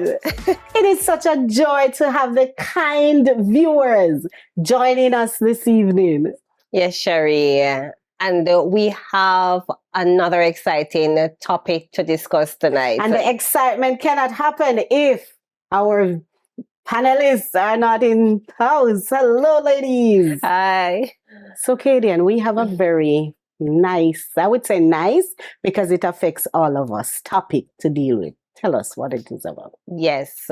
Kaydian. It is such a joy to have the kind viewers joining us this evening. Yes, Sherye. And we have another exciting topic to discuss tonight. And the excitement cannot happen if our panelists are not in house. Hello, ladies. Hi. So, Kaydian, we have a very nice, I would say nice, because it affects all of us, topic to deal with. Tell us what it is about. Yes,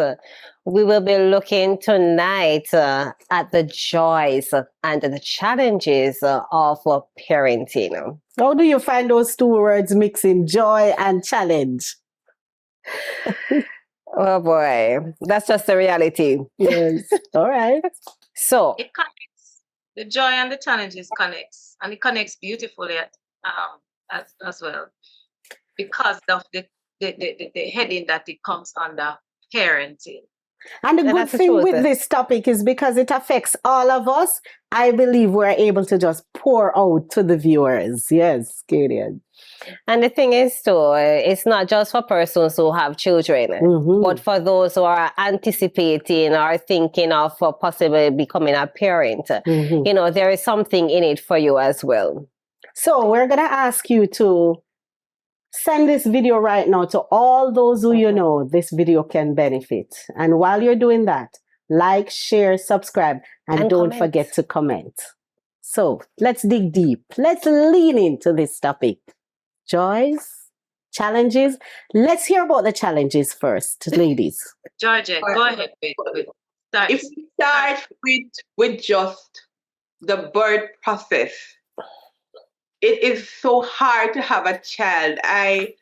we will be looking tonight at the joys and the challenges of parenting. How do you find those two words mixing, joy and challenge? Oh boy, that's just the reality. Yes. All right. So it connects. The joy and the challenges connects, and it connects beautifully as well, because of the heading that it comes under, parenting. And the good thing with this topic is because it affects all of us, I believe we're able to just pour out to the viewers. Yes, Kaydian. And the thing is too, it's not just for persons who have children, but for those who are anticipating or thinking of possibly becoming a parent. You know, there is something in it for you as well. So we're going to ask you to send this video right now to all those who you know this video can benefit. And while you're doing that, like, share, subscribe, and don't forget to comment. So let's dig deep. Let's lean into this topic. Joys, challenges. Let's hear about the challenges first, ladies. Georgette, go ahead. If we start with just the birth process, it is so hard to have a child. I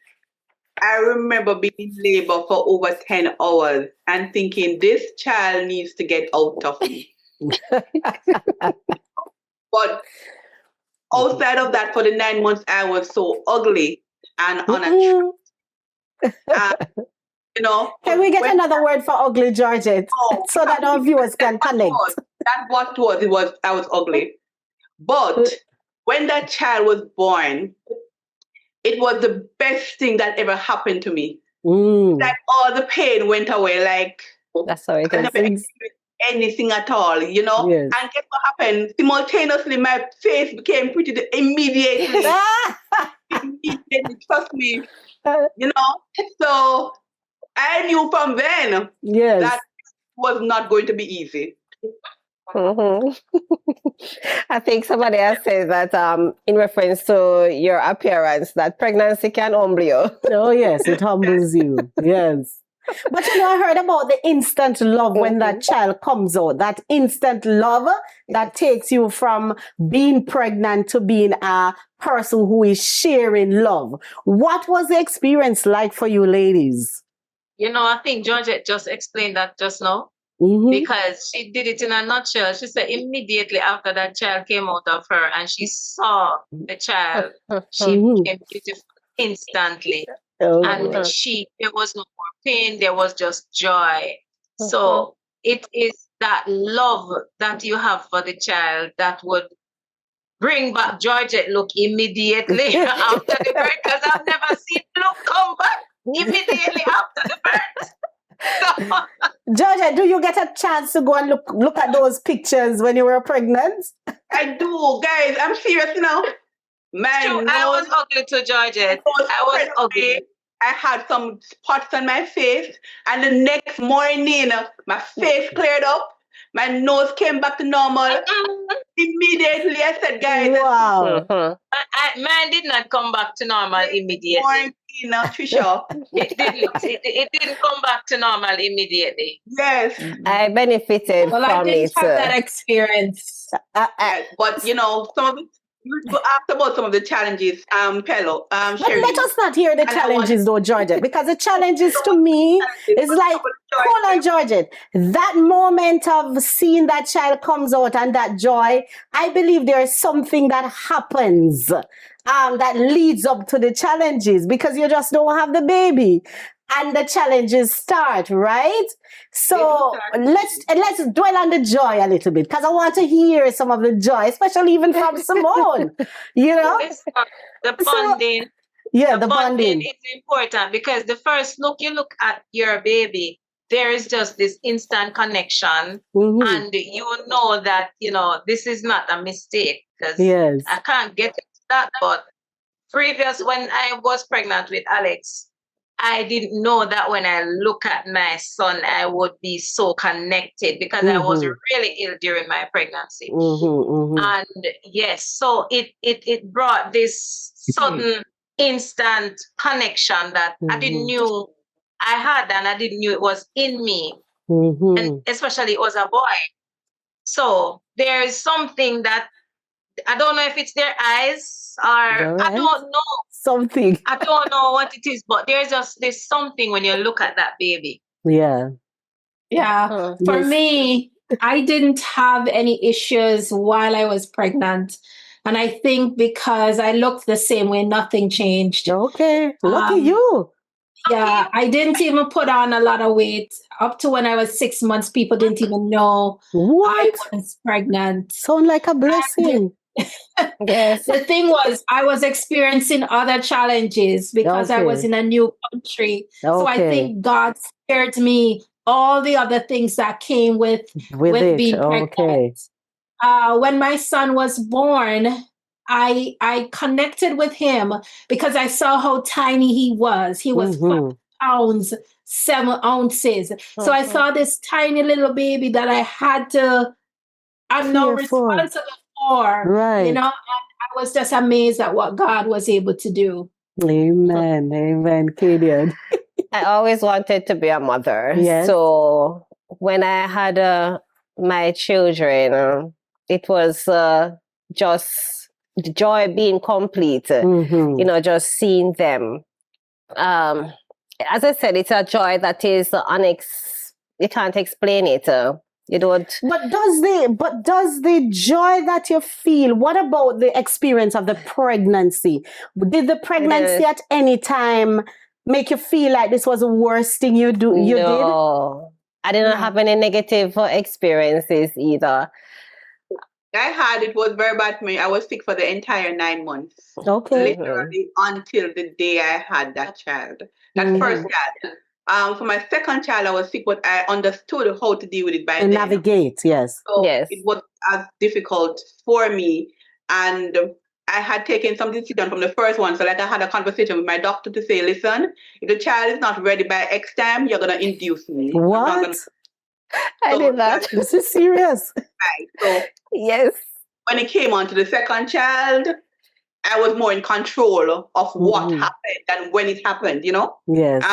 remember being in labor for over 10 hours and thinking, this child needs to get out of me. But outside of that, for the 9 months, I was so ugly and on a you know. Can we get another word for ugly, Georgette, so that our viewers can connect? That's what it was. I was ugly. But when that child was born, it was the best thing that ever happened to me. Like all the pain went away. Like that's how it I never experienced anything at all, you know. Yes. And guess what happened? Simultaneously, my face became pretty immediately. Immediately, trust me, you know. So I knew from then that it was not going to be easy. I think somebody else said that in reference to your appearance, that pregnancy can humble you. Oh yes, it humbles you. Yes. But you know, I heard about the instant love when that child comes out. That instant love that takes you from being pregnant to being a person who is sharing love. What was the experience like for you ladies? You know, I think Georgette just explained that just now. Because she did it in a nutshell. She said immediately after that child came out of her and she saw the child, she became beautiful instantly. And there was no more pain, there was just joy. So it is that love that you have for the child that would bring back Georgette look immediately after the birth, because I've never seen look come back immediately after the birth. Georgette, do you get a chance to go and look at those pictures when you were pregnant? I do, guys. I'm serious, you know. I was ugly to Georgette. I was ugly. I had some spots on my face, and the next morning, my face cleared up. My nose came back to normal. Immediately, I said, guys, wow. Mine did not come back to normal immediately. Treacha. It didn't come back to normal immediately. Yes. I benefited from I didn't it. have that experience. But, you know, you asked about some of the challenges, Sherye. But let us not hear the challenges though, Georgette, because the challenges to me is like, hold on, Georgette, that moment of seeing that child comes out and that joy, I believe there is something that happens that leads up to the challenges, because you just don't have the baby. And the challenges start, right? So let's dwell on the joy a little bit, because I want to hear some of the joy, especially even from Simone. You know, the bonding. The bonding is important, because the first look you look at your baby, there is just this instant connection, Mhm. and you know that, this is not a mistake, because Yes. I can't get into that. But previous, when I was pregnant with Alex, I didn't know that when I look at my son, I would be so connected, because I was Mhm. really ill during my pregnancy. Mhm. Mhm. And yes, so it brought this sudden instant connection that I didn't Mhm. knew I had, and I didn't knew it was in me. And Mhm. especially it was a boy. So there is something that I don't know if it's their eyes, or I Right. don't know. Something. I don't know what it is, but there's something when you look at that baby. Yeah. Yeah. For Yes. me, I didn't have any issues while I was pregnant. And I think because I looked the same way, nothing changed. Okay. Lucky Um, you. Yeah, I didn't even put on a lot of weight. Up to when I was 6 months, people didn't even know I What? was pregnant. Sound like a blessing. Yes. The thing was, I was experiencing other challenges because I was Okay. in a new country. So I Okay. think God spared me all the other things that came with With it. being Okay. pregnant. When my son was born, I connected with him because I saw how tiny he was. He was 5 Mhm. pounds 7 ounces. So I saw this tiny little baby that I had to, I'm now Care for. responsible for, Right. and I was just amazed at what God was able to do. Amen. Amen. Kaydian. I always wanted to be a mother. Yes. So when I had my children, it was just the joy being complete, Mhm. just seeing them. As I said, it's a joy that is you can't explain it. You don't. But does the joy that you feel, what about the experience of the pregnancy? Did the pregnancy at any time make you feel like this was the worst thing you did? No, I didn't have any negative experiences either. It was very bad for me. I was sick for the entire 9 months. Okay. Literally until the day I had that child. That first child. For my second child, I was sick, but I understood how to deal with it by To then. navigate, yes. So Yes. it was as difficult for me. And I had taken some decision from the first one. So like I had a conversation with my doctor to say, listen, if the child is not ready by X time, you're going to induce me. I'm not What? gonna... I did that. This is serious. Right. So Yes. when it came on to the second child, I was more in control of what happened than when it happened, Yes.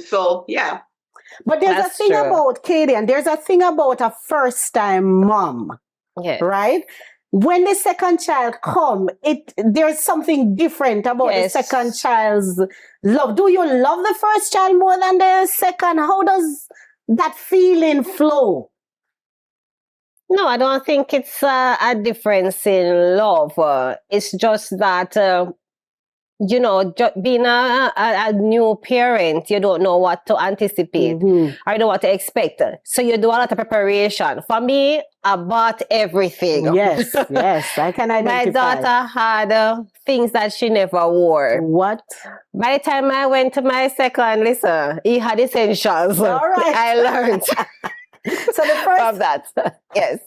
So, yeah. But there's That's a thing true. about Kaydian, there's a thing about a first-time mom, Yes. right? When the second child come, there's something different about the second child's love. Do you love the first child more than the second? How does that feeling flow? No, I don't think it's a difference in love. It's just that, being a new parent, you don't know what to anticipate. Or you don't know what to expect. So you do a lot of preparation. For me, I bought everything. Yes, I can identify. My daughter had things that she never wore. What? By the time I went to my second, listen, he had essentials. All right. I learned. So the first from that. Yes.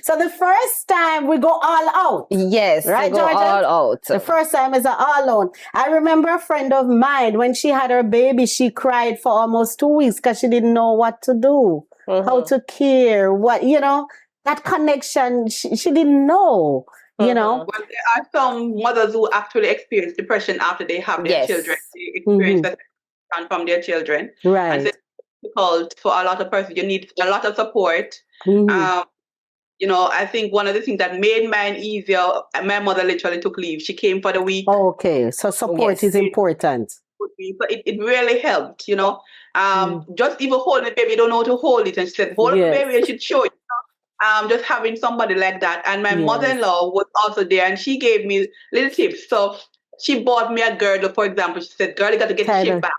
So the first time we go all out. Yes, right, we go Georgette? all out. The first time is an all out. I remember a friend of mine, when she had her baby, she cried for almost 2 weeks because she didn't know what to do, how to care, that connection, she didn't know, Well, there are some mothers who actually experience depression after they have their children. They experience that from their children. Right. And so it's difficult for a lot of persons. You need a lot of support. I think one of the things that made mine easier, my mother literally took leave. She came for the week. Okay, so support is important. But it really helped, just even holding the baby, you don't know how to hold it. And she said, hold the baby, and she'd show it. Just having somebody like that. And my mother-in-law was also there, and she gave me little tips. So she bought me a girdle, for example. She said, girl, you got to get the shape back.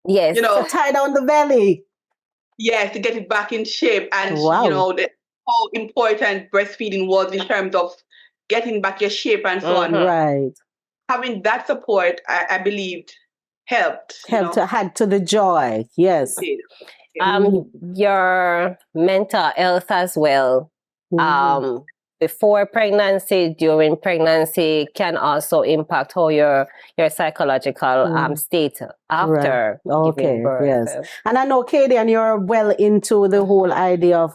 Yes. So tie down the belly. Yes, to get it back in shape. And, wow. how important breastfeeding was in terms of getting back your shape and so on. Right. Having that support, I believed, helped. Helped to add to the joy. Yes. your mental health as well. Before pregnancy, during pregnancy can also impact how your psychological state after giving birth. Yes. And I know, Kaydian, you're well into the whole idea of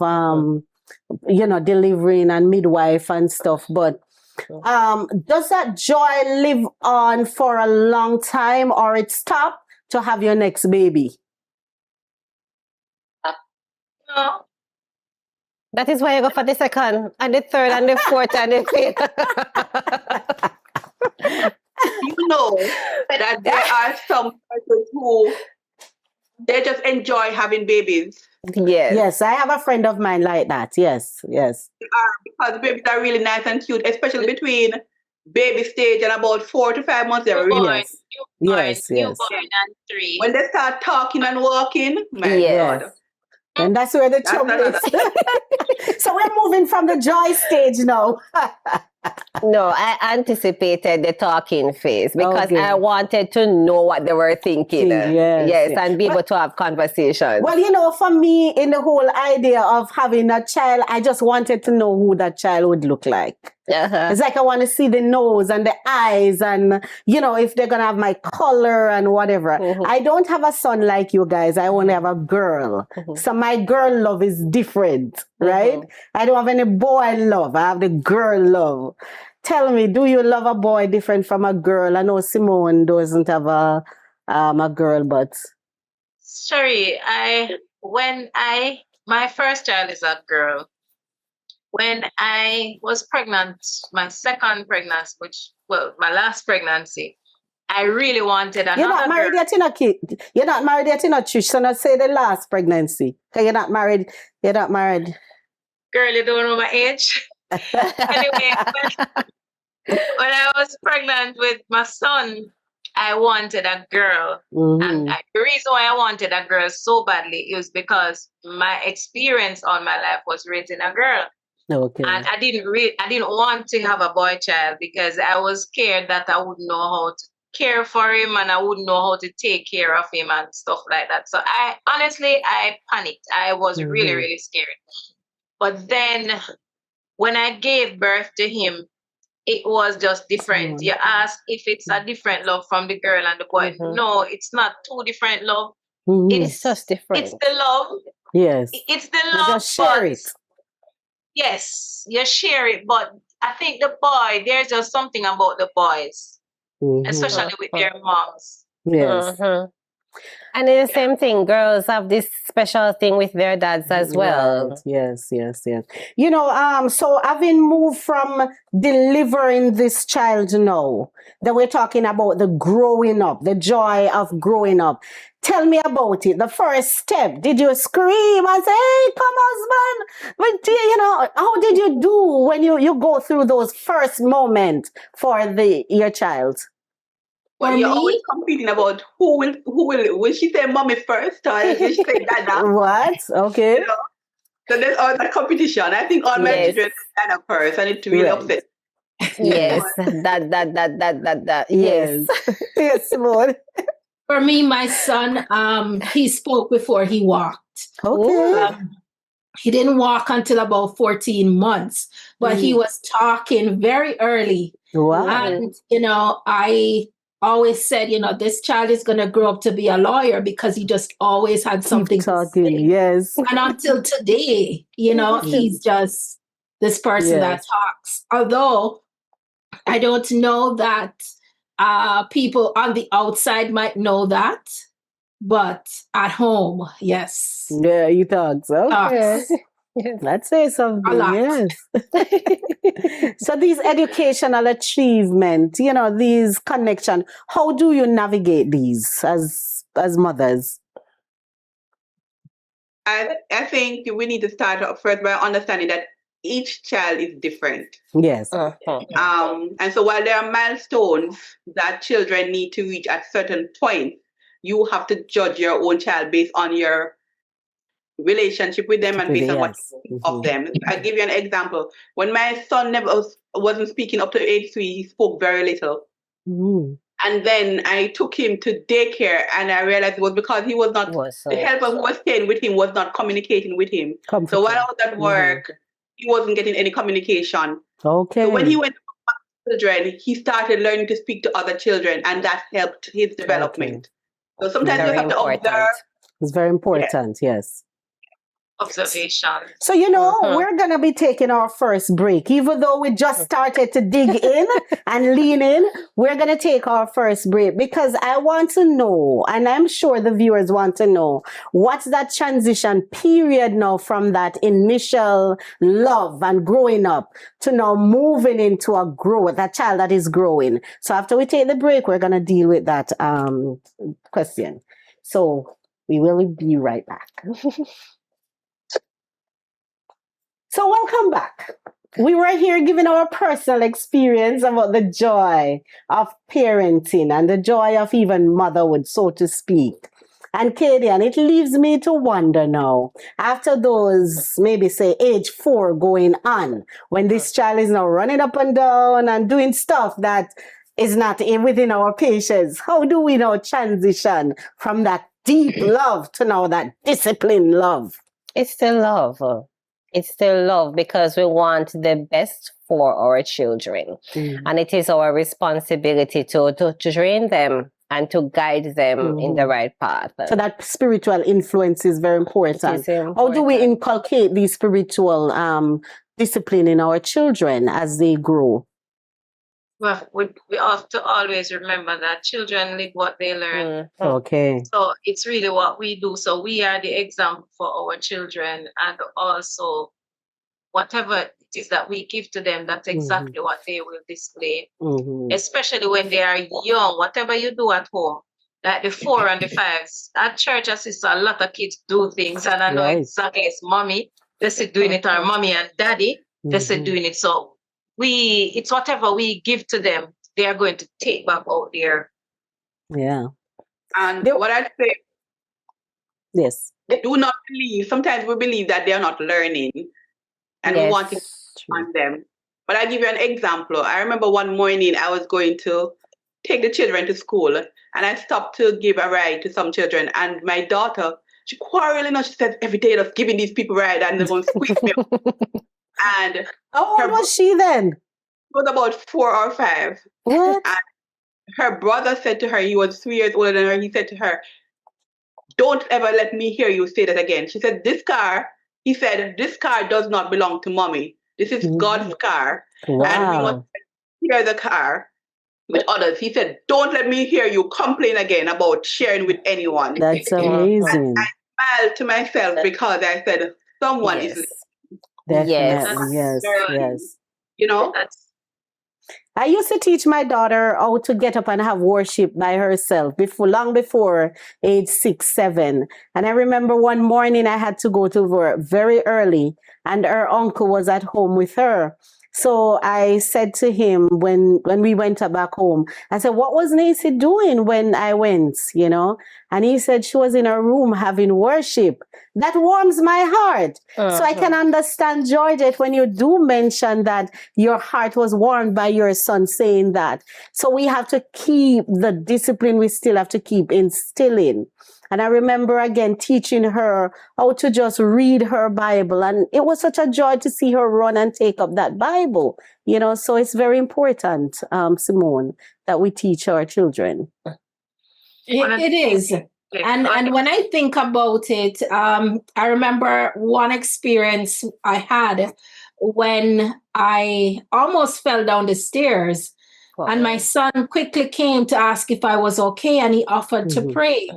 delivering and midwife and stuff, but does that joy live on for a long time, or it stop to have your next baby? No. That is why I go for the second and the third and the fourth and the fifth. You know that there are some persons who they just enjoy having babies. Yes, I have a friend of mine like that. Yes. Because babies are really nice and cute, especially between baby stage and about 4 to 5 months. They're really Yes. Newborn and 3. When they start talking and walking, my God. And that's where the trouble is. So we're moving from the joy stage now. No, I anticipated the talking phase because I wanted to know what they were thinking. Yes, and be able to have conversations. Well, for me, in the whole idea of having a child, I just wanted to know who that child would look like. It's like I want to see the nose and the eyes and, if they're going to have my color and whatever. I don't have a son like you guys. I only have a girl. So my girl love is different, right? I don't have any boy love. I have the girl love. Tell me, do you love a boy different from a girl? I know Simone doesn't have a girl, but... Sherye, my first child is a girl. When I was pregnant, my second pregnancy, my last pregnancy, I really wanted another girl. You're not married yet, You're not married yet, Trish. So not say the last pregnancy. Because you're not married. Girl, you don't know my age. Anyway, when I was pregnant with my son, I wanted a girl. And the reason why I wanted a girl so badly was because my experience all my life was raising a girl. Okay. And I didn't want to have a boy child because I was scared that I wouldn't know how to care for him and I wouldn't know how to take care of him and stuff like that. So I panicked. I was really, really scared. But then when I gave birth to him, it was just different. You ask if it's a different love from the girl and the boy. No, it's not two different love. It's just different. It's the love. Yes. It's the love. You just share it. Yes, you share it. But I think the boy, there's just something about the boys, especially with their moms. Yes. And it's the same thing. Girls have this special thing with their dads as well. Right. Yes. So having moved from delivering this child now, that we're talking about the growing up, the joy of growing up. Tell me about it. The first step. Did you scream and say, "Hey, come husband"? But how did you do when you go through those first moments for your child? Well, you're always competing about who will she say mommy first or will she say dada? What? Okay. So there's all that competition. I think all my children dada first and it's really upset. Yes. that. Yes. Yes, Simone. For me, my son, he spoke before he walked. Okay. He didn't walk until about 14 months, but he was talking very early. Wow. And, I always said, this child is going to grow up to be a lawyer because he just always had something to say. Yes. And until today, he's just this person that talks. Although I don't know that people on the outside might know that, but at home, yes. Yeah, he talks. Okay. Let's say something. A lot. Yes. So these educational achievements, these connections, how do you navigate these as mothers? I think we need to start off first by understanding that each child is different. Yes. And so while there are milestones that children need to reach at certain points, you have to judge your own child based on your relationship with them and based on what you think of them. I'll give you an example. When my son wasn't speaking up to age 3, he spoke very little. And then I took him to daycare, and I realized it was because he was not, the helper who was staying with him was not communicating with him. So while I was at work, he wasn't getting any communication. Okay. So when he went to children, he started learning to speak to other children, and that helped his development. So sometimes you have to observe. It's very important, yes. Observation. So, we're going to be taking our first break. Even though we just started to dig in and lean in, we're going to take our first break because I want to know, and I'm sure the viewers want to know, what's that transition period now from that initial love and growing up to now moving into a child that is growing. So after we take the break, we're going to deal with that question. So we will be right back. So welcome back. We were here giving our personal experience about the joy of parenting and the joy of even motherhood, so to speak. And Kaydian, it leaves me to wonder now, after those, maybe say age 4 going on, when this child is now running up and down and doing stuff that is not within our patience, how do we now transition from that deep love to now that disciplined love? It's still love. It's still love because we want the best for our children. And it is our responsibility to train them and to guide them in the right path. So that spiritual influence is very important. How do we inculcate these spiritual discipline in our children as they grow? Well, we have to always remember that children live what they learn. Okay. So it's really what we do. So we are the example for our children, and also whatever it is that we give to them, that's exactly what they will display. Especially when they are young, whatever you do at home, like the 4 and the 5s. At church, I see a lot of kids do things, and I know exactly it's mommy. They say doing it, or mommy and daddy, they say doing it. So it's whatever we give to them, they are going to take back out there. Yeah. And what I'd say, yes, do not believe. Sometimes we believe that they are not learning, and we want to on them. But I'll give you an example. I remember one morning I was going to take the children to school, and I stopped to give a ride to some children, and my daughter, she quarreling, she said, every day just giving these people a ride, and they're going to squeeze me. And how old was she then? She was about 4 or 5. What? And her brother said to her, he was 3 years older than her, he said to her, don't ever let me hear you say that again. She said, this car does not belong to mommy. This is God's car. Wow. And we want to share the car with others. He said, don't let me hear you complain again about sharing with anyone. That's amazing. And I smiled to myself because I said, someone is listening. Definitely. Yes. I used to teach my daughter how to get up and have worship by herself long before age 6, 7. And I remember one morning I had to go to work very early, and her uncle was at home with her. So I said to him when we went back home, I said, what was Nancy doing when I went, And he said she was in her room having worship. That warms my heart. So I can understand, Georgette, when you do mention that your heart was warmed by your son saying that. So we have to keep the discipline, we still have to keep instilling. And I remember again teaching her how to just read her Bible. And it was such a joy to see her run and take up that Bible. So it's very important, Simone, that we teach our children. It is. And when I think about it, I remember one experience I had when I almost fell down the stairs. And my son quickly came to ask if I was okay, and he offered to pray.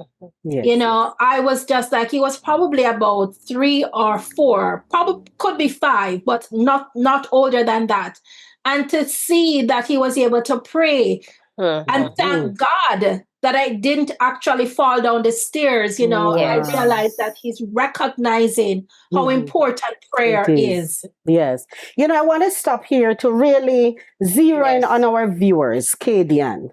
I was just like, he was probably about 3 or 4, probably could be 5, but not older than that. And to see that he was able to pray and thank God that I didn't actually fall down the stairs, I realized that he's recognizing how important prayer is. Yes. I want to stop here to really zero in on our viewers, Kaydian.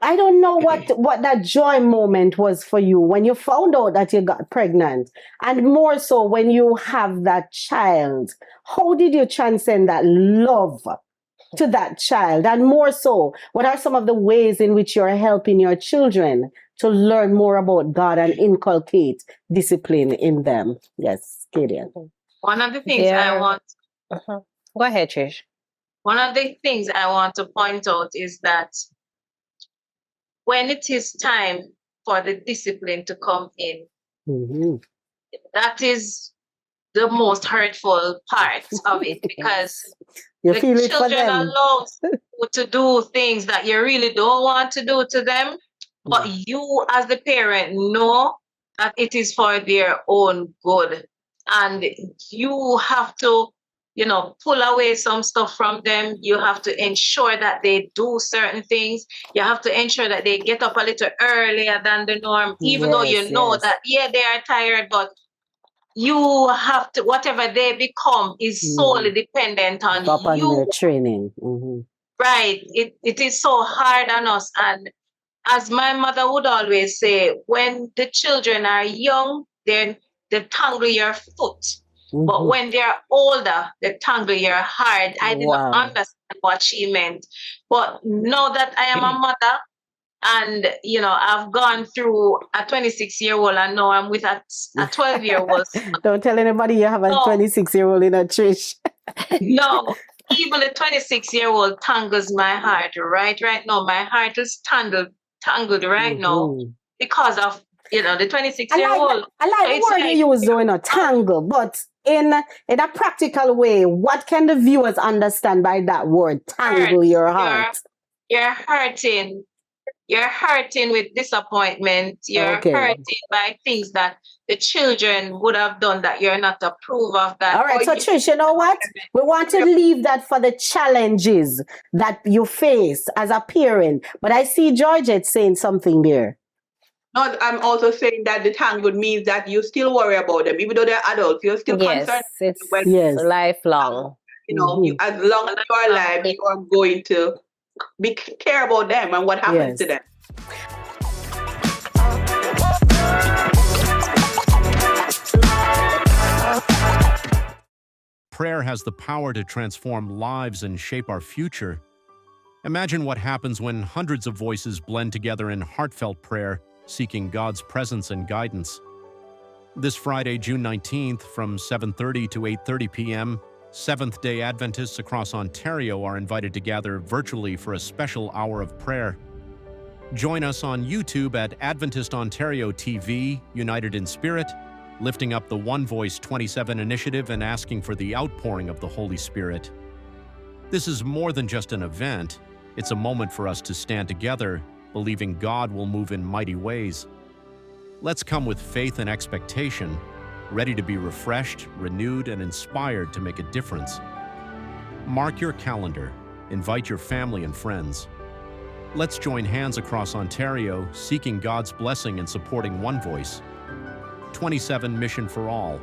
I don't know what that joy moment was for you when you found out that you got pregnant, and more so when you have that child. How did you transcend that love to that child? And more so, what are some of the ways in which you're helping your children to learn more about God and inculcate discipline in them? Yes, Kaydian. One of the things I want... Go ahead, Trish. One of the things I want to point out is that when it is time for the discipline to come in, that is the most hurtful part of it, because you the feel it for children them. allow you to do things that you really don't want to do to them, but you as the parent know that it is for their own good, and you have to, you know, pull away some stuff from them. You have to ensure that they do certain things. You have to ensure that they get up a little earlier than the norm, even though you know that, they are tired, but you have to, whatever they become is solely dependent on you. Their training. Right. It is so hard on us. And as my mother would always say, when the children are young, they tangle your foot. But when they're older, they tangle your heart. I didn't understand what she meant. But now that I am a mother, and, you know, I've gone through a 26-year-old, and now I'm with a 12-year-old. Don't tell anybody you have a 26-year-old in a Trish. No, even the 26-year-old tangles my heart right now. My heart is tangled right now because of, you know, the 26-year-old. I like the word you use, though, you know, tangle, but in a practical way, what can the viewers understand by that word, tangle your heart? You're hurting. You're hurting with disappointment. You're hurting by things that the children would have done that you're not approve of. That. All right, so Trish, you know what? We want to leave that for the challenges that you face as a parent. But I see Georgette saying something there. No, I'm also saying that the tangled means that you still worry about them, even though they're adults. You're still concerned. It's lifelong. You know, as long as you're alive, you are going to care about them and what happens to them. Prayer has the power to transform lives and shape our future. Imagine what happens when hundreds of voices blend together in heartfelt prayer, seeking God's presence and guidance. This Friday, June 19th, from 7:30 to 8:30 p.m., Seventh-day Adventists across Ontario are invited to gather virtually for a special hour of prayer. Join us on YouTube at Adventist Ontario TV, United in Spirit, lifting up the One Voice 27 initiative and asking for the outpouring of the Holy Spirit. This is more than just an event. It's a moment for us to stand together, believing God will move in mighty ways. Let's come with faith and expectation, ready to be refreshed, renewed, and inspired to make a difference. Mark your calendar. Invite your family and friends. Let's join hands across Ontario, seeking God's blessing and supporting One Voice. 27 Mission for All.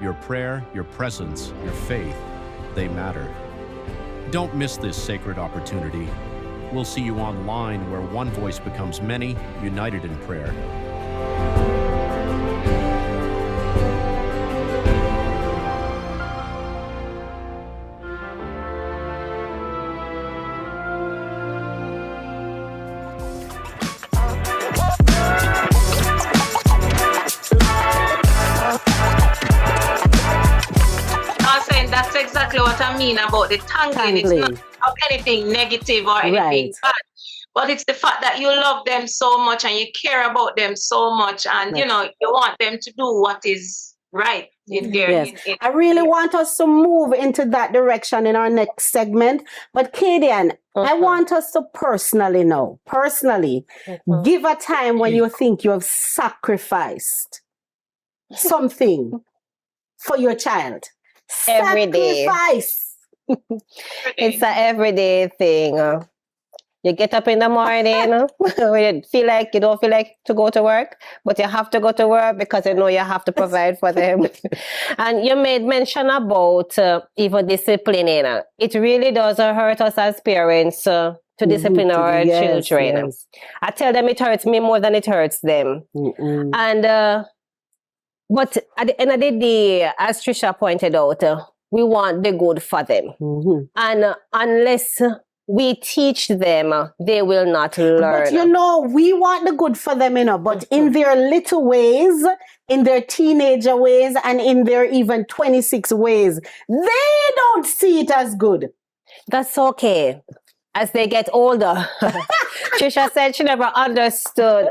Your prayer, your presence, your faith, they matter. Don't miss this sacred opportunity. We'll see you online where One Voice becomes many, united in prayer. That's exactly what I mean about the tangling. It's not of anything negative or anything bad, but it's the fact that you love them so much and you care about them so much, and you know, you want them to do what is right in their. I really want us to move into that direction in our next segment. But Kaydian, I want us to personally give a time when you think you have sacrificed something for your child. Every day. It's an everyday thing. You get up in the morning when you don't feel like to go to work, but you have to go to work because you know you have to provide for them. And you made mention about even disciplining. It really does hurt us as parents to discipline our children. Yes. I tell them it hurts me more than it hurts them. And but at the end of the day, as Treacha pointed out, we want the good for them. And unless we teach them, they will not learn. But we want the good for them, but in their little ways, in their teenager ways, and in their even 26 ways, they don't see it as good. That's okay. As they get older. Treacha said she never understood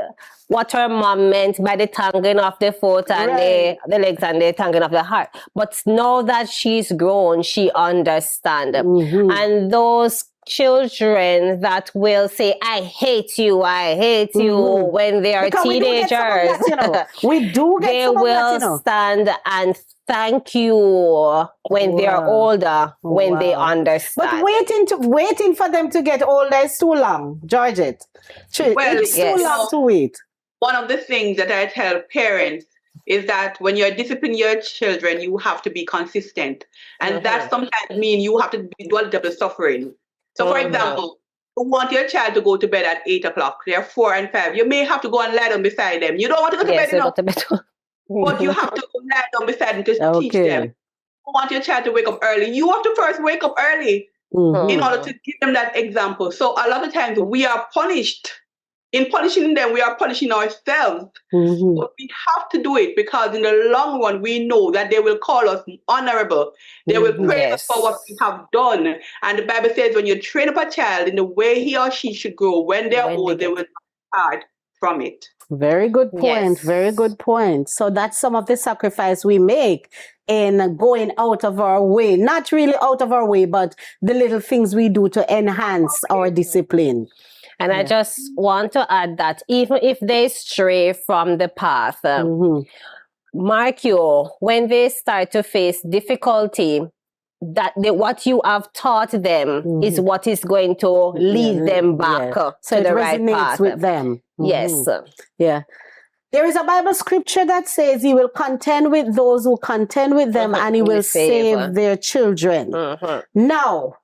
what her mom meant by the tonguing of the foot and the legs and the tonguing of the heart. But now that she's grown, she understands. And those children that will say, I hate you, when they are because teenagers, we do get they will stand and thank you when they are older, when they understand. But waiting for them to get older is too long, Georgette. It's too long to wait. One of the things that I tell parents is that when you're disciplining your children, you have to be consistent. And that sometimes means you have to do a double suffering. So, for example, you want your child to go to bed at 8 o'clock. They're 4 and 5. You may have to go and lie down beside them. You don't want to go to bed, but you have to lie down beside them to teach them. You want your child to wake up early. You have to first wake up early in order to give them that example. So a lot of times we are punished. In punishing them, we are punishing ourselves. But we have to do it because in the long run, we know that they will call us honorable. They will praise us for what we have done. And the Bible says when you train up a child in the way he or she should grow, when they're old, they will not depart from it. Very good point. Very good point. So that's some of the sacrifice we make in going out of our way. Not really out of our way, but the little things we do to enhance our discipline. And I just want to add that even if they stray from the path, mark you, when they start to face difficulty, that what you have taught them is what is going to lead them back to the right path. With them. Yes. Yeah. There is a Bible scripture that says he will contend with those who contend with them and he will save their children. Now,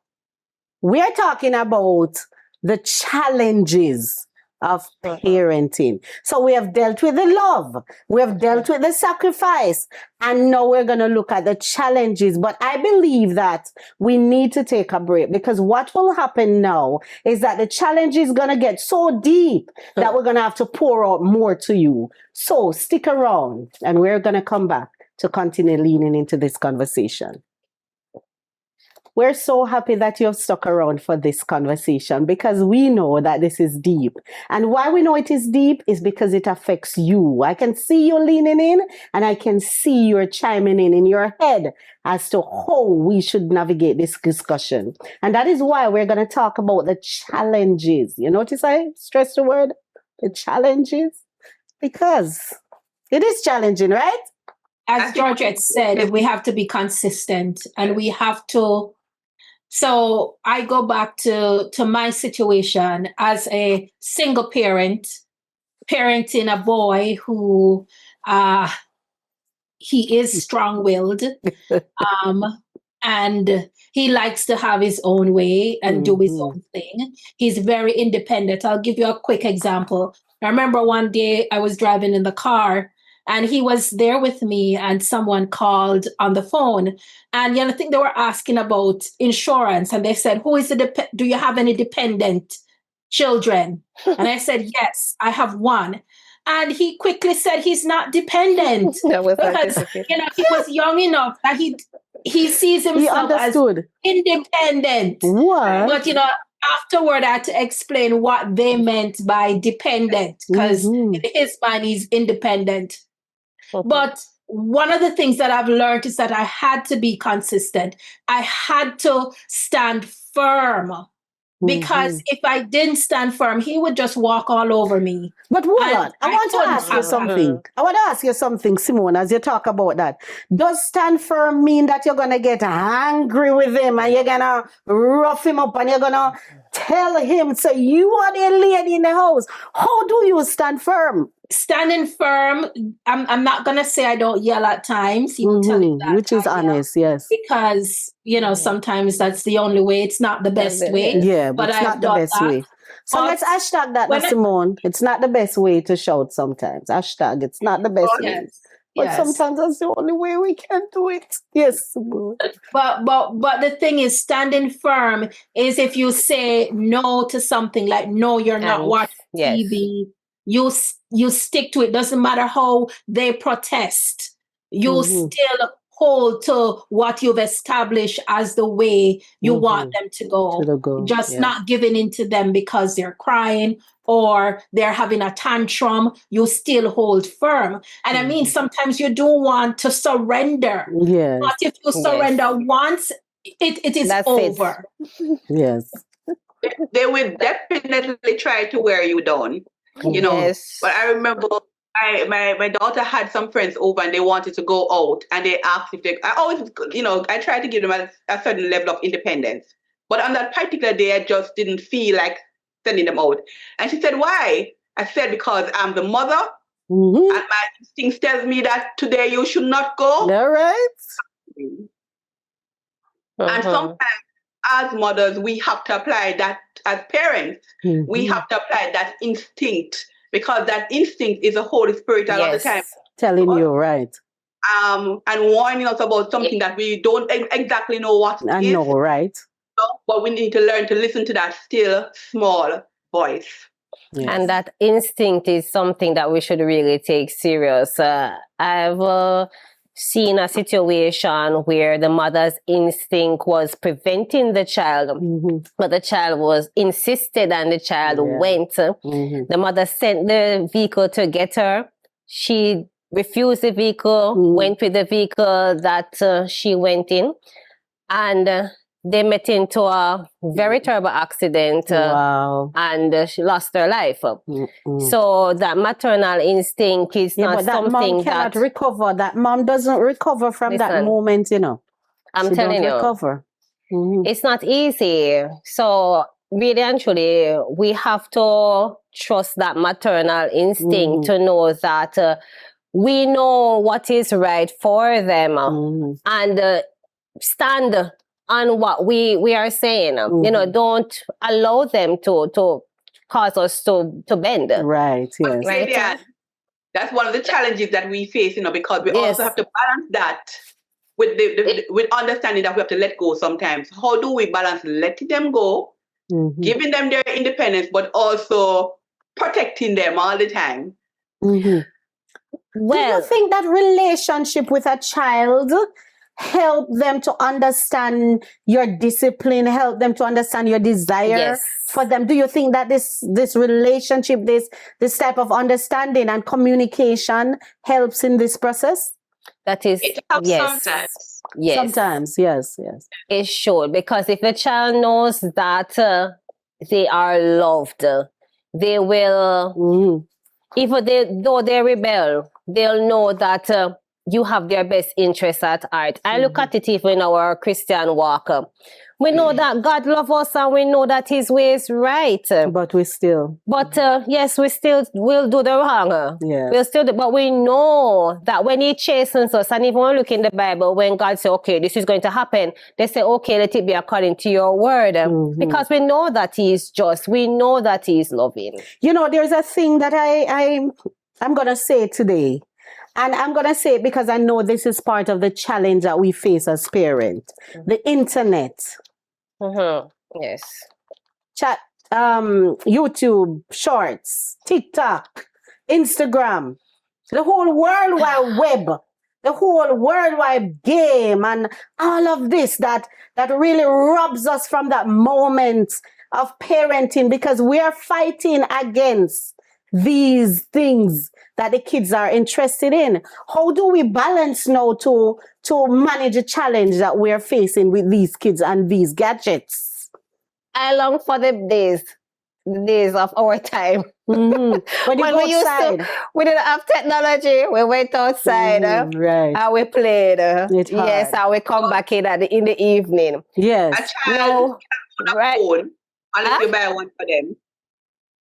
we are talking about the challenges of parenting. So we have dealt with the love, we have dealt with the sacrifice, and now we're going to look at the challenges. But I believe that we need to take a break because what will happen now is that the challenge is going to get so deep that we're going to have to pour out more to you. So stick around and we're going to come back to continue leaning into this conversation. We're so happy that you have stuck around for this conversation because we know that this is deep. And why we know it is deep is because it affects you. I can see you leaning in and I can see you're chiming in your head as to how we should navigate this discussion. And that is why we're going to talk about the challenges. You notice I stress the word, the challenges, because it is challenging, right? As Georgette said, we have to be consistent and we have to. So I go back to my situation as a single parent, parenting a boy who he is strong-willed and he likes to have his own way and do his own thing. He's very independent. I'll give you a quick example. I remember one day I was driving in the car and he was there with me and someone called on the phone. And I think they were asking about insurance. And they said, do you have any dependent children? And I said, yes, I have one. And he quickly said he's not dependent. Because, he was young enough that he sees himself as independent. What? But, afterward, I had to explain what they meant by dependent. Because in his mind, he's independent. But one of the things that I've learned is that I had to be consistent. I had to stand firm because if I didn't stand firm, he would just walk all over me. But hold on. I want to ask you something. I want to ask you something, Simone, as you talk about that. Does stand firm mean that you're going to get angry with him and you're going to rough him up and you're going to tell him, so you are the lady in the house? How do you stand firm? Standing firm, I'm not going to say I don't yell at times. He will tell you that. Which is honest, yes. Because, sometimes that's the only way. It's not the best way. Yeah, but it's not the best way. So let's hashtag that, Simone. It's not the best way to shout sometimes. Hashtag, it's not the best way. But sometimes that's the only way we can do it. Yes. But the thing is, standing firm is if you say no to something, like no, you're not watching TV. You stick to it. Doesn't matter how they protest. You still hold to what you've established as the way you want them to go. Just not giving in to them because they're crying or they're having a tantrum. You still hold firm. And I mean, sometimes you do want to surrender. Yes. But if you surrender once, it is over. Yes. They will definitely try to wear you down. You know. Yes. But I remember my daughter had some friends over and they wanted to go out and they asked if they, I always, I try to give them a certain level of independence. But on that particular day, I just didn't feel like sending them out. And she said, why? I said, because I'm the mother and my instinct tells me that today you should not go. All right. And sometimes as mothers, we have to apply that as parents. We have to apply that instinct. Because that instinct is the Holy Spirit all the time. Telling you, right. And warning us about something that we don't exactly know what it is. I know, right. But we need to learn to listen to that still, small voice. Yes. And that instinct is something that we should really take serious. I've seen a situation where the mother's instinct was preventing the child, but the child was insisted and the child went. The mother sent the vehicle to get her. She refused the vehicle, went with the vehicle that she went in, and they met into a very terrible accident and she lost her life. So that maternal instinct is not but that something mom cannot recover. That mom doesn't recover from that moment, I'm telling you. Recover. It's not easy. So really and truly, we have to trust that maternal instinct to know that we know what is right for them and stand on what we are saying. Don't allow them to cause us to bend. Right, yes. Right? That's one of the challenges that we face, because we also have to balance that with with understanding that we have to let go sometimes. How do we balance letting them go, giving them their independence, but also protecting them all the time? Well, do you think that relationship with a child help them to understand your discipline, help them to understand your desire for them? Do you think that this relationship, this type of understanding and communication helps in this process? That is, it helps sometimes. Yes. Sometimes, yes. It should, because if the child knows that they are loved, they will, even though they rebel, they'll know that you have their best interests at heart. I look at it even in our Christian walk. We know that God loves us and we know that His way is right. But we still. But yes, we still will do the wrong. Yes. We'll still but we know that when He chastens us, and even when we look in the Bible, when God says, okay, this is going to happen, they say, okay, let it be according to your word. Because we know that He is just. We know that He is loving. There's a thing that I'm going to say today. And I'm going to say it because I know this is part of the challenge that we face as parents. The internet. Yes. Chat, YouTube, Shorts, TikTok, Instagram, the whole World Wide Web, the whole World Wide game, and all of this that really robs us from that moment of parenting, because we are fighting against these things that the kids are interested in. How do we balance now to manage a challenge that we're facing with these kids and these gadgets? I long for the days of our time. When we outside. We didn't have technology. We went outside right. and we played. Yes, and we come back in in the evening. Yes. A child cannot have a phone unless you buy one for them.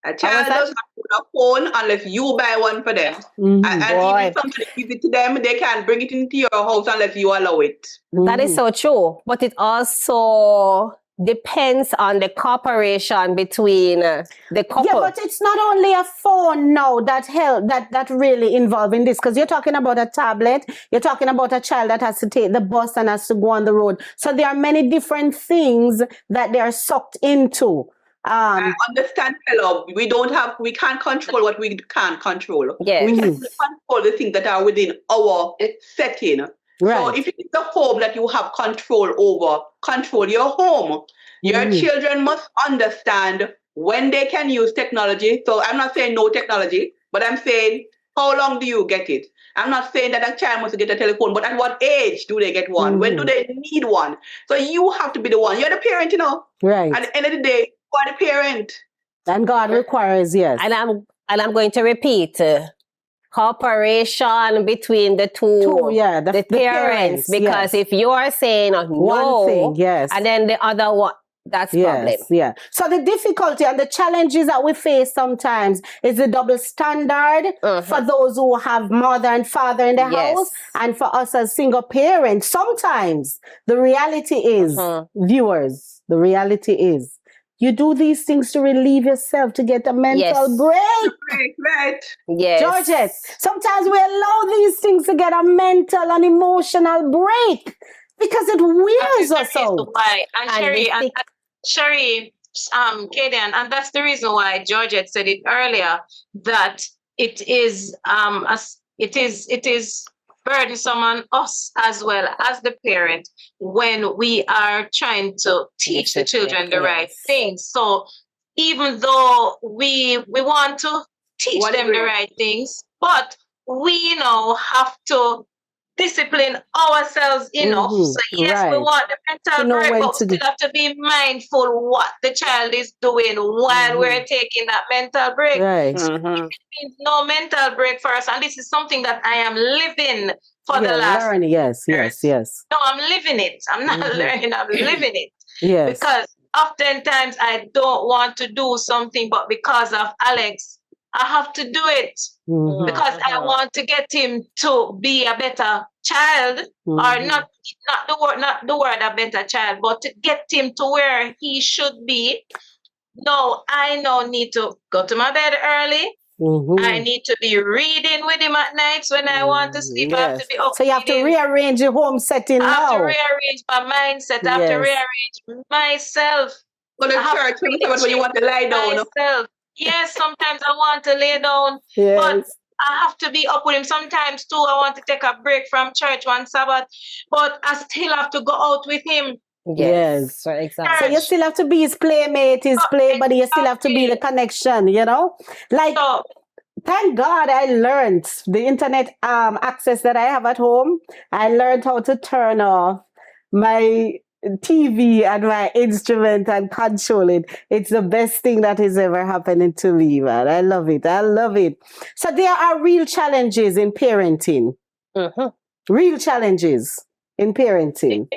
A child doesn't have a phone unless you buy one for them. And even somebody gives it to them, they can't bring it into your house unless you allow it. That is so true. But it also depends on the cooperation between the couple. Yeah, but it's not only a phone now that really involved in this, because you're talking about a tablet, you're talking about a child that has to take the bus and has to go on the road. So there are many different things that they are sucked into. I understand, hello. We can't control what we can't control. Yes. We can control the things that are within our setting. Right. So if it's the home that you have control over, control your home. Your children must understand when they can use technology. So I'm not saying no technology, but I'm saying how long do you get it? I'm not saying that a child must get a telephone, but at what age do they get one? When do they need one? So you have to be the one. You're the parent, you know. Right. At the end of the day, you are the parent. And God requires, yes. And I'm going to repeat. Cooperation between the two, the parents, because if you are saying no, one thing, yes, and then the other one, that's problem. Yeah. So the difficulty and the challenges that we face sometimes is the double standard for those who have mother and father in the house, and for us as single parents. Sometimes the reality is, viewers, the reality is, you do these things to relieve yourself, to get a mental break. Right. Yes. Georgette, sometimes we allow these things to get a mental and emotional break because it wears us out. Why? And Sherye, Kaydian, and that's the reason why Georgette said it earlier, that it is burdensome on us as well as the parent when we are trying to teach the children the right things. So even though we want to teach them the right things, but we have to discipline ourselves enough. So yes, we want the mental break, but we still have to be mindful what the child is doing while we're taking that mental break. Right. So it means no mental break for us. And this is something that I am living for the last learning. Yes. No, I'm living it. I'm not learning, I'm living it. Yes. Because oftentimes I don't want to do something, but because of Alex, I have to do it because I want to get him to be a better child, or not the word a better child, but to get him to where he should be. No, I now need to go to my bed early. I need to be reading with him at nights when I want to sleep. I have to be up. So you have to rearrange your home setting now. I have to rearrange my mindset. I have to rearrange myself. Go to church when you want to lie down. Myself. Yes, sometimes I want to lay down, but I have to be up with him. Sometimes too, I want to take a break from church one Sabbath, but I still have to go out with him. Yes, exactly. So you still have to be his playmate, his play buddy. You still have to be the connection, Like, thank God I learned the internet access that I have at home. I learned how to turn off my TV and my instrument and control it. It's the best thing that is ever happening to me, man. I love it. So there are real challenges in parenting. Real challenges in parenting.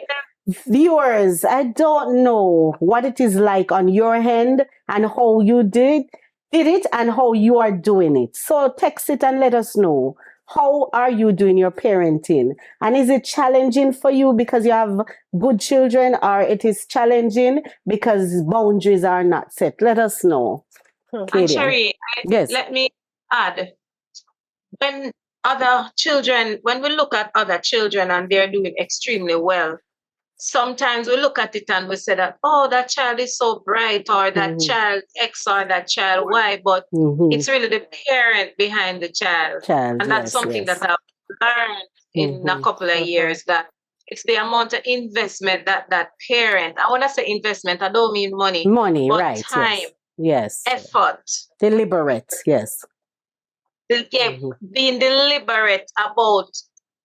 Viewers, I don't know what it is like on your end and how you did it and how you are doing it. So text it and let us know. How are you doing your parenting? And is it challenging for you because you have good children, or it is challenging because boundaries are not set? Let us know. And Sherye, let me add, when we look at other children and they're doing extremely well, sometimes we look at it and we say that, oh, that child is so bright, or that child X or that child Y, but it's really the parent behind the child. And that's something that I've learned in a couple of years, that it's the amount of investment that parent, I want to say investment, I don't mean money, but right? Time, effort, deliberate, being deliberate about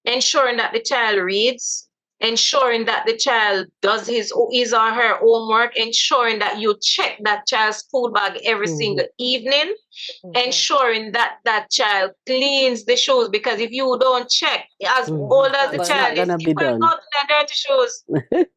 ensuring that the child reads, ensuring that the child does his or her homework, ensuring that you check that child's school bag every single evening, ensuring that that child cleans the shoes, because if you don't check, as old as the child is, you will go to the dirty shoes.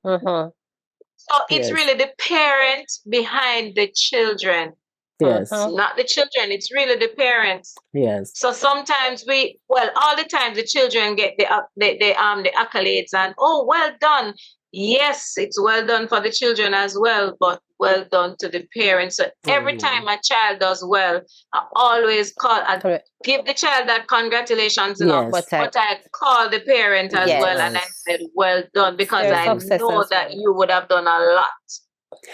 So it's really the parent behind the children. Yes. Not the children, it's really the parents. Yes. So sometimes all the time the children get the accolades and, oh, well done. Yes, it's well done for the children as well, but well done to the parents. So every time a child does well, I always give the child that congratulations, Yes. but I call the parent as well, and I said, well done, because I know that you would have done a lot.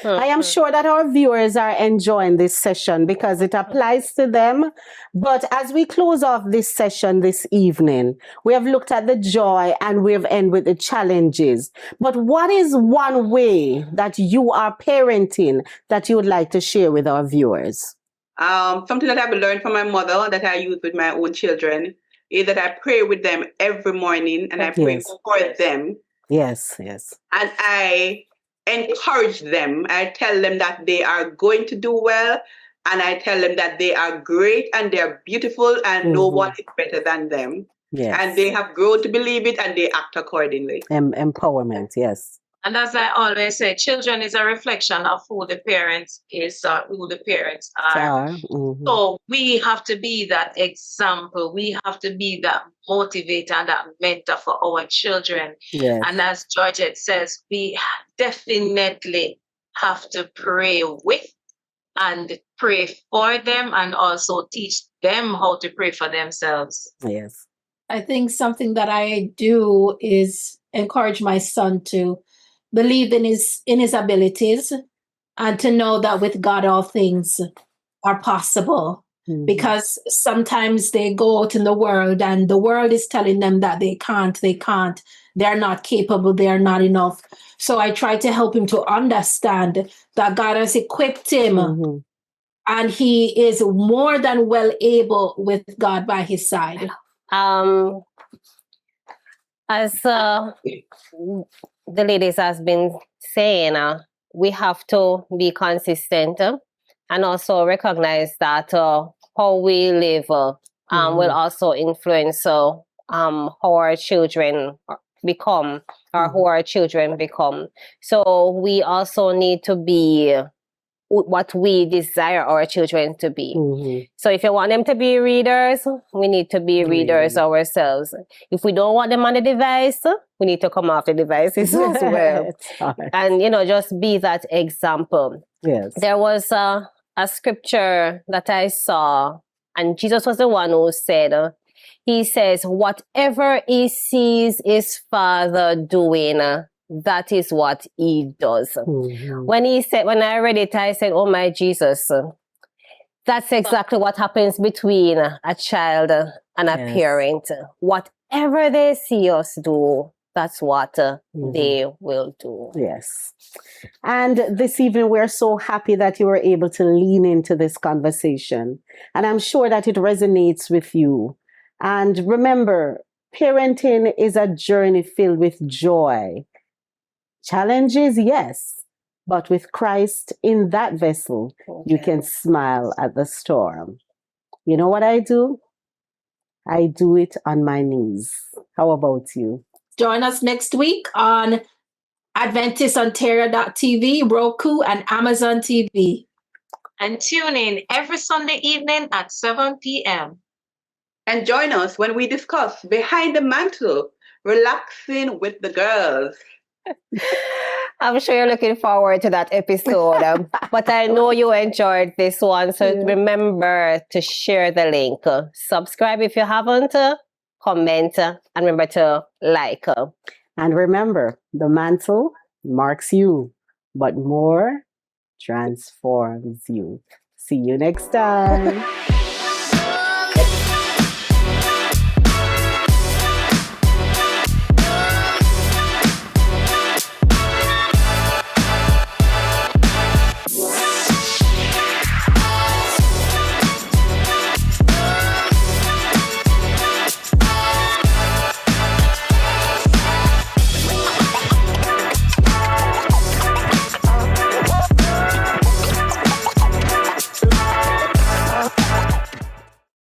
I am sure that our viewers are enjoying this session because it applies to them. But as we close off this session this evening, we have looked at the joy and we've ended with the challenges. But what is one way that you are parenting that you would like to share with our viewers? Something that I've learned from my mother that I use with my own children is that I pray with them every morning and I pray for them. Yes, yes. And I encourage them. I tell them that they are going to do well, and I tell them that they are great and they're beautiful and no one is better than them. Yes. And they have grown to believe it and they act accordingly. Empowerment, yes. And as I always say, children is a reflection of who the parents is or who the parents are. So we have to be that example. We have to be that motivator and that mentor for our children. Yes. And as Georgette says, we definitely have to pray with and pray for them and also teach them how to pray for themselves. Yes. I think something that I do is encourage my son to believe in his abilities and to know that with God all things are possible. Because sometimes they go out in the world and the world is telling them that they can't, they're not capable, they're not enough. So I try to help him to understand that God has equipped him and he is more than well able with God by his side. As the ladies has been saying, we have to be consistent and also recognize that how we live will also influence how our children become or who our children become. So we also need to be what we desire our children to be. So if you want them to be readers, we need to be readers ourselves. If we don't want them on the device, we need to come off the devices as well. And, just be that example. Yes. There was a scripture that I saw, and Jesus was the one who said, he says, whatever he sees his Father doing, that is what he does. When I read it, I said, oh my Jesus, that's exactly what happens between a child and a parent. Whatever they see us do, that's what they will do. Yes. And this evening, we're so happy that you were able to lean into this conversation. And I'm sure that it resonates with you. And remember, parenting is a journey filled with joy. Challenges, yes, but with Christ in that vessel, you can smile at the storm. You know what I do? I do it on my knees. How about you? Join us next week on AdventistOntario.tv, Roku, and Amazon TV. And tune in every Sunday evening at 7 p.m. And join us when we discuss Behind the Mantle, relaxing with the girls. I'm sure you're looking forward to that episode, but I know you enjoyed this one. So remember to share the link. Subscribe if you haven't, comment, and remember to like. And remember, the mantle marks you, but more transforms you. See you next time.